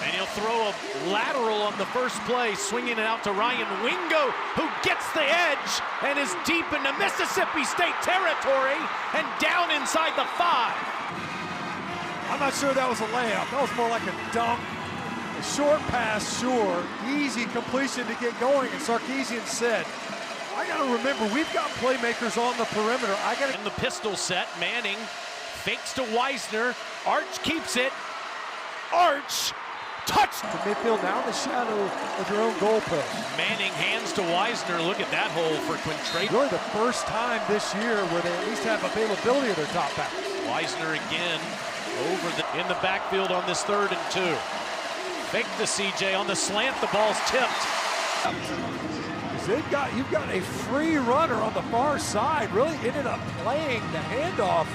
And he'll throw a lateral on the first play, swinging it out to Ryan Wingo, who gets the edge and is deep into Mississippi State territory and down inside the 5. I'm not sure that was a layup. That was more like a dunk. A short pass, sure. Easy completion to get going. And Sarkisian said, I got to remember, we've got playmakers on the perimeter. In the pistol set, Manning fakes to Wisner. Arch keeps it. Arch, touched. To midfield, now in the shadow of your own goalpost. Manning hands to Wisner. Look at that hole for Quintravion. Really the first time this year where they at least have availability of their top backs. Wisner again in the backfield on this 3rd and 2. Fake to CJ on the slant, the ball's tipped. You've got a free runner on the far side, really ended up playing the handoff.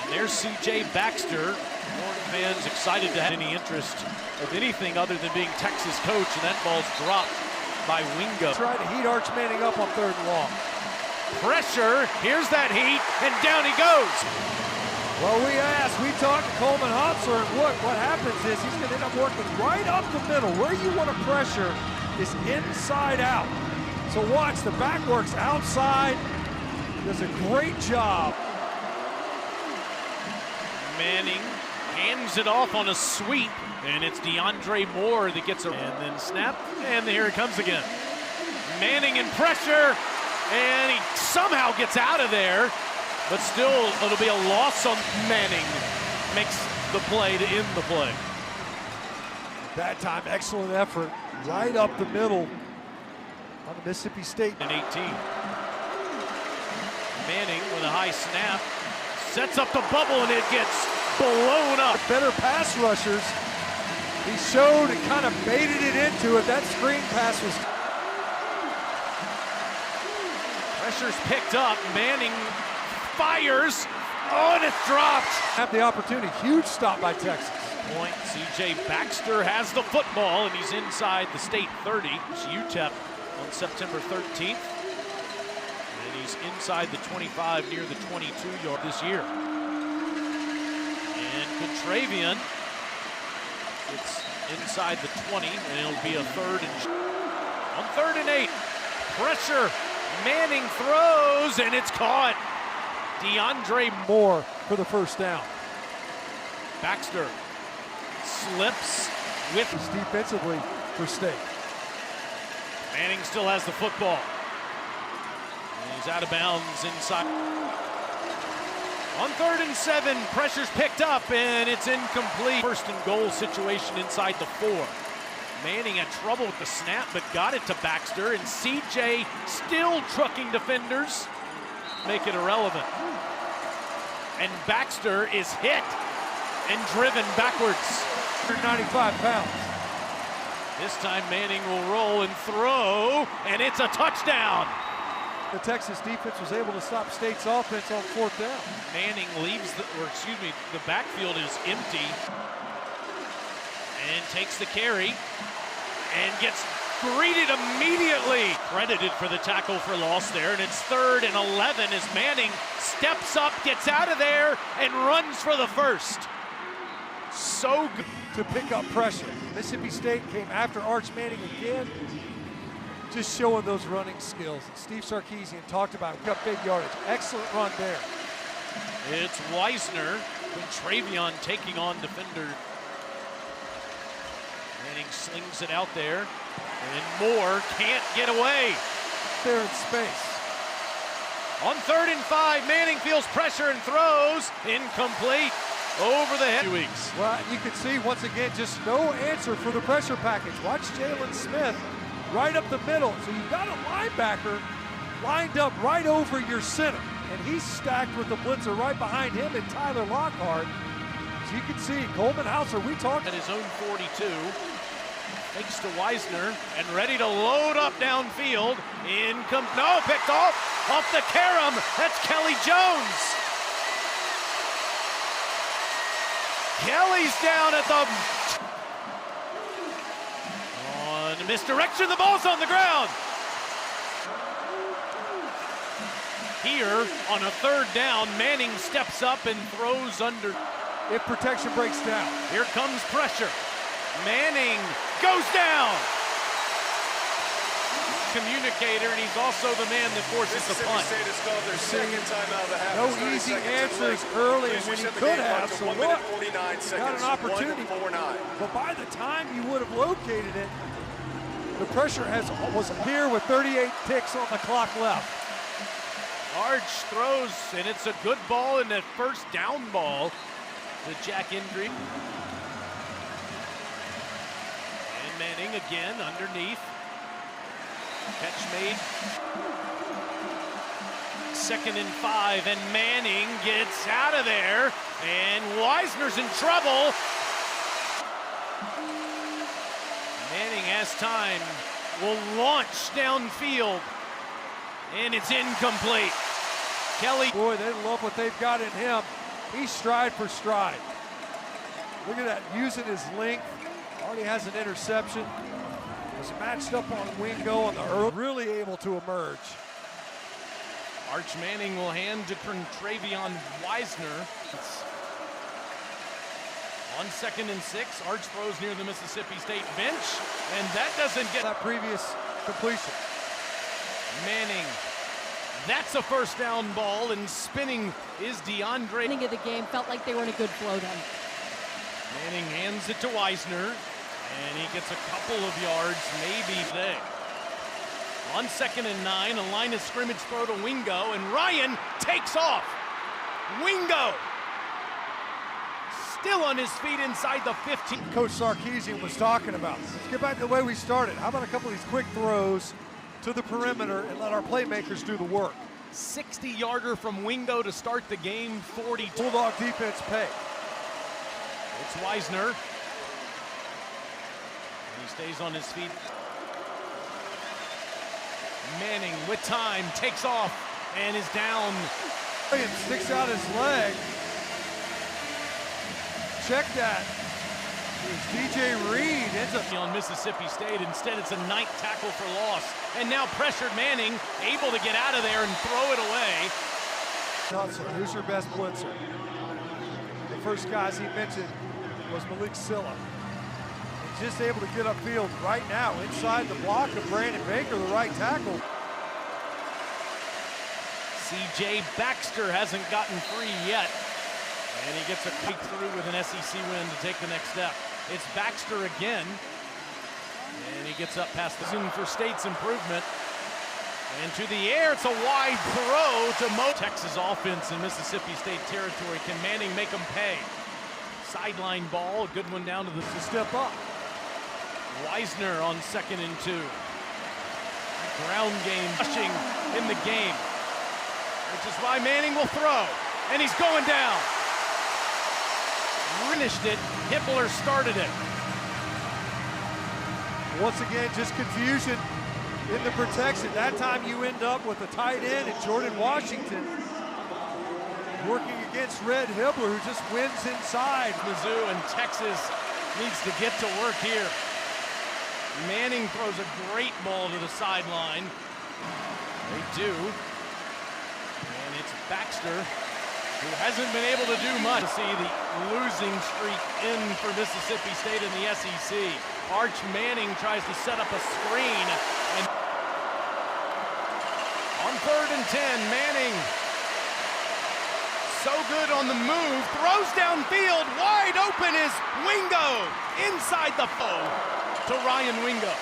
And there's CJ Baxter. Horn fans excited to have any interest of anything other than being Texas coach, and that ball's dropped by Wingo. Trying to heat Arch Manning up on 3rd and long. Pressure, here's that heat, and down he goes. Well, we talked to Coleman Hopsler, and look, what happens is he's going to end up working right up the middle. Where you want to pressure is inside out. So watch, the back works outside, does a great job. Manning hands it off on a sweep, and it's DeAndre Moore that gets a and then snap, and here it comes again. Manning in pressure, and he somehow gets out of there. But still, it'll be a loss on Manning. Makes the play to end the play. That time, excellent effort. Right up the middle on the Mississippi State. In 18. Manning with a high snap. Sets up the bubble and it gets blown up. Better pass rushers. He showed and kind of baited it into it. That screen pass was... Pressure's picked up. Manning fires. Oh, and it's dropped. Have the opportunity. Huge stop by Texas. Point. CJ Baxter has the football, and he's inside the state 30. It's UTEP on September 13th. And he's inside the 25, near the 22-yard this year. And Quintravion, it's inside the 20, and it'll be a 3rd and... On 3rd and 8, pressure. Manning throws, and it's caught. DeAndre Moore for the first down. Baxter slips with defensively for State. Manning still has the football. And he's out of bounds inside. On 3rd and 7, pressure's picked up and it's incomplete. 1st and goal situation inside the 4. Manning had trouble with the snap but got it to Baxter, and CJ still trucking defenders. Make it irrelevant. And Baxter is hit and driven backwards. 195 pounds. This time Manning will roll and throw, and it's a touchdown. The Texas defense was able to stop State's offense on 4th down. Manning leaves the backfield is empty and takes the carry and gets greeted immediately. Credited for the tackle for loss there, and it's 3rd and 11 as Manning steps up, gets out of there, and runs for the 1st. So good to pick up pressure. Mississippi State came after Arch Manning again, just showing those running skills. Steve Sarkisian talked about got big yardage. Excellent run there. It's Wisner, Quintravion taking on defender. Manning slings it out there. And Moore can't get away. There in space. On 3rd and 5, Manning feels pressure and throws. Incomplete. Over the head. 2 weeks. Well, you can see once again just no answer for the pressure package. Watch Jalen Smith right up the middle. So you've got a linebacker lined up right over your center. And he's stacked with the blitzer right behind him and Tyler Lockhart. As you can see, Coleman Hopsler, we talked at his own 42. Fakes to Wisner and ready to load up downfield. No, picked off the carom. That's Kelly Jones. Kelly's down at the... On misdirection, the ball's on the ground. Here, on a 3rd down, Manning steps up and throws under. if protection breaks down. Here comes pressure. Manning goes down. Communicator, and he's also the man that forces the punt. Mississippi State has called their second timeout of the half. No easy answers early when you could have. So look, 49 seconds, got an opportunity. 1:49. But by the time you would have located it, the pressure was here with 38 ticks on the clock left. Arch throws, and it's a good ball, and that first down ball to Jack Indry. And Manning again underneath. Catch made. 2nd and 5, and Manning gets out of there, and Wisner's in trouble. Manning has time, will launch downfield, and it's incomplete. Kelly. Boy, they love what they've got in him. He's stride for stride. Look at that, using his length. Already has an interception. Was matched up on Wingo on the early. Really able to emerge. Arch Manning will hand to Travion Wisner. It's on 2nd and 6. Arch throws near the Mississippi State bench, and that doesn't get that previous completion. Manning. That's a first down ball, and spinning is DeAndre. Beginning of the game felt like they were in a good flow then. Manning hands it to Wisner, and he gets a couple of yards, maybe there. On 2nd and 9, a line of scrimmage throw to Wingo, and Ryan takes off. Wingo still on his feet inside the 15. Coach Sarkisian was talking about. Let's get back to the way we started. How about a couple of these quick throws to the perimeter and let our playmakers do the work. 60-yarder from Wingo to start the game, 40. Bulldog defense pay. It's Wisner. And he stays on his feet. Manning with time, takes off, and is down. And sticks out his leg. Check that. It's DJ Reed ends up on Mississippi State. Instead, it's a ninth tackle for loss. And now pressured Manning, able to get out of there and throw it away. Johnson, who's your best blitzer? The first guys he mentioned was Malik Silla. He's just able to get upfield right now inside the block of Brandon Baker, the right tackle. C.J. Baxter hasn't gotten free yet. And he gets a peek through with an SEC win to take the next step. It's Baxter again. And he gets up past the zone for State's improvement. And to the air, it's a wide throw to Texas offense in Mississippi State territory. Can Manning make them pay? Sideline ball, a good one down to the step up. Wisner on 2nd and 2. Ground game, rushing in the game. Which is why Manning will throw. And he's going down. Finished it, Hippler started it. Once again, just confusion in the protection. That time you end up with a tight end and Jordan Washington working against Red Hibbler, who just wins inside. Mizzou and Texas needs to get to work here. Manning throws a great ball to the sideline. They do. And it's Baxter, who hasn't been able to do much to see the losing streak in for Mississippi State in the SEC. Arch Manning tries to set up a screen. And on 3rd and 10, Manning, so good on the move, throws downfield, wide open is Wingo, inside the foe to Ryan Wingo.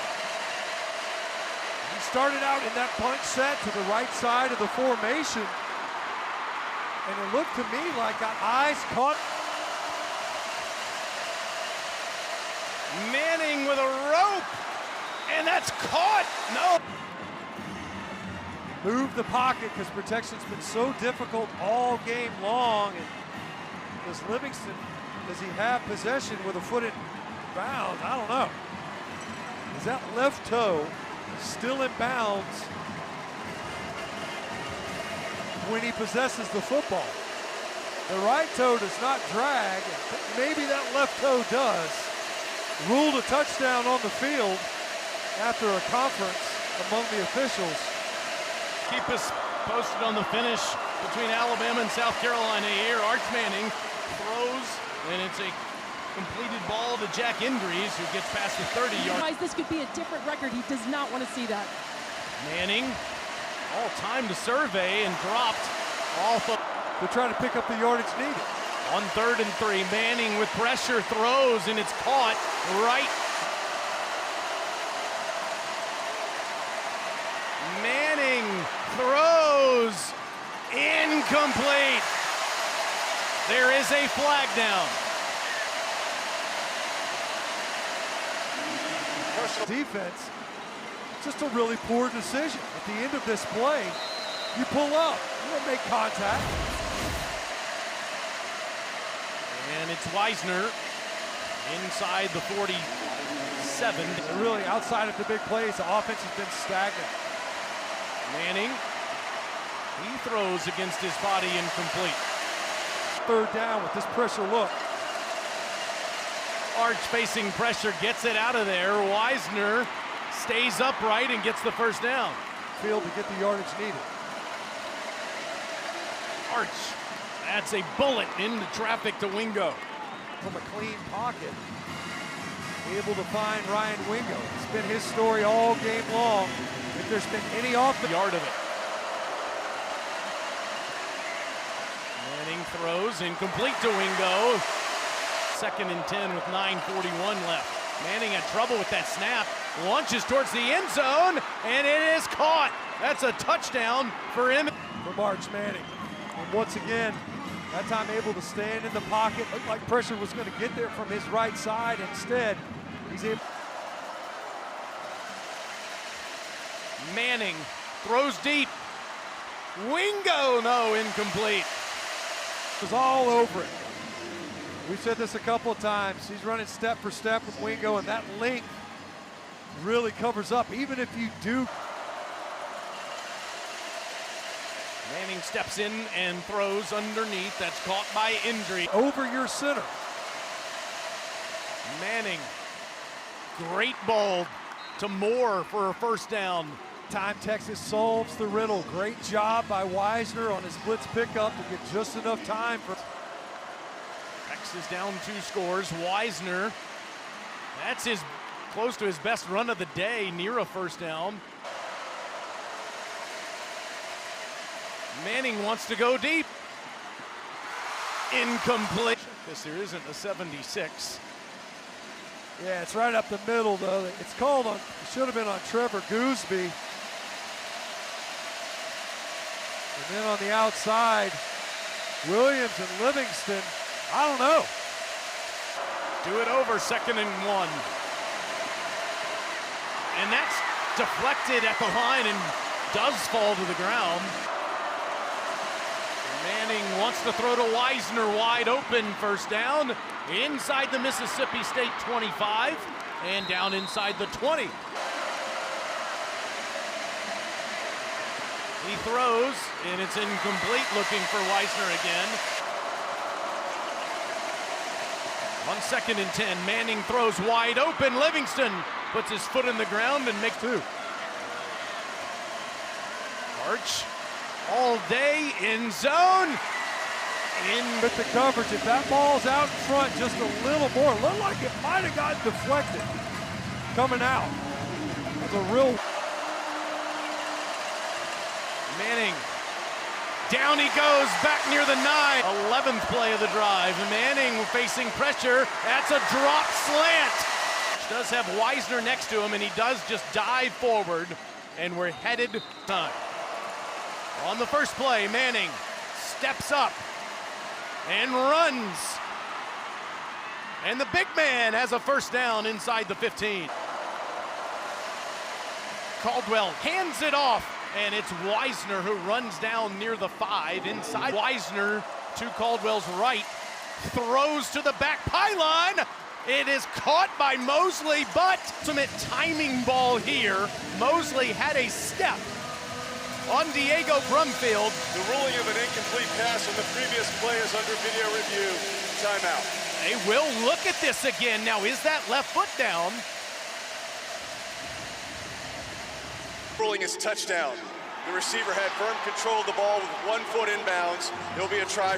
He started out in that punch set to the right side of the formation. And it looked to me like got eyes caught. Manning with a rope, and that's caught. No. Move the pocket because protection's been so difficult all game long. And does Livingston, does he have possession with a foot in bounds? I don't know. Is that left toe still in bounds when he possesses the football? The right toe does not drag. Maybe that left toe does. Ruled a touchdown on the field after a conference among the officials. Keep us posted on the finish between Alabama and South Carolina here. Arch Manning throws, and it's a completed ball to Jack Indries, who gets past the 30-yard. This could be a different record. He does not want to see that. Manning, all time to survey, and dropped off of. They're trying to pick up the yardage needed. On 3rd and 3, Manning with pressure throws, and it's caught right. Manning throws, incomplete. There is a flag down. Defense, just a really poor decision. At the end of this play, you pull up, you don't make contact. And it's Wisner inside the 47. They're really outside of the big plays, the offense has been stagnant. Manning, he throws against his body, incomplete. 3rd down with this pressure look. Arch facing pressure, gets it out of there. Wisner stays upright and gets the 1st down. Field to get the yardage needed. Arch, that's a bullet into traffic to Wingo. From a clean pocket, able to find Ryan Wingo. It's been his story all game long. If there's been any off the yard of it. Manning throws, incomplete to Wingo. 2nd and 10 with 9:41 left. Manning had trouble with that snap, launches towards the end zone, and it is caught. That's a touchdown for him. For Arch Manning. And once again, that time able to stand in the pocket. Looked like pressure was going to get there from his right side. Instead, he's able. Manning throws deep. Wingo, no, incomplete. Was all over it. We've said this a couple of times. He's running step for step with Wingo, and that length really covers up, even if you do. Manning steps in and throws underneath. That's caught by Indries. Over your center. Manning, great ball to Moore for a 1st down. Time Texas solves the riddle. Great job by Wisner on his blitz pickup to get just enough time for. Texas down 2 scores. Wisner, that's close to his best run of the day, near a 1st down. Manning wants to go deep. Incomplete. Guess there isn't a 76. Yeah, it's right up the middle, though. It's called on, it should have been on Trevor Gooseby. And then on the outside, Williams and Livingston, I don't know. Do it over, 2nd and 1. And that's deflected at the line and does fall to the ground. Manning wants to throw to Wisner, wide open, 1st down. Inside the Mississippi State 25 and down inside the 20. He throws, and it's incomplete, looking for Wisner again. On 2nd and 10, Manning throws wide open. Livingston puts his foot in the ground and makes 2. Arch, all day, in zone. With the coverage, if that ball's out in front just a little more, looked like it might have gotten deflected coming out. That's a real. Manning, down he goes, back near the 9. 11th play of the drive. Manning facing pressure. That's a drop slant. Does have Wisner next to him, and he does just dive forward, and we're headed time. On the first play, Manning steps up and runs. And the big man has a 1st down inside the 15. Caldwell hands it off, and it's Wisner who runs down near the 5 inside. Wisner to Caldwell's right, throws to the back pylon. It is caught by Mosley, but ultimate timing ball here. Mosley had a step on Diego Brumfield. The ruling of an incomplete pass on the previous play is under video review. Timeout. They will look at this again. Now, is that left foot down? Ruling is touchdown. The receiver had firm control of the ball with 1 foot inbounds. It'll be a try.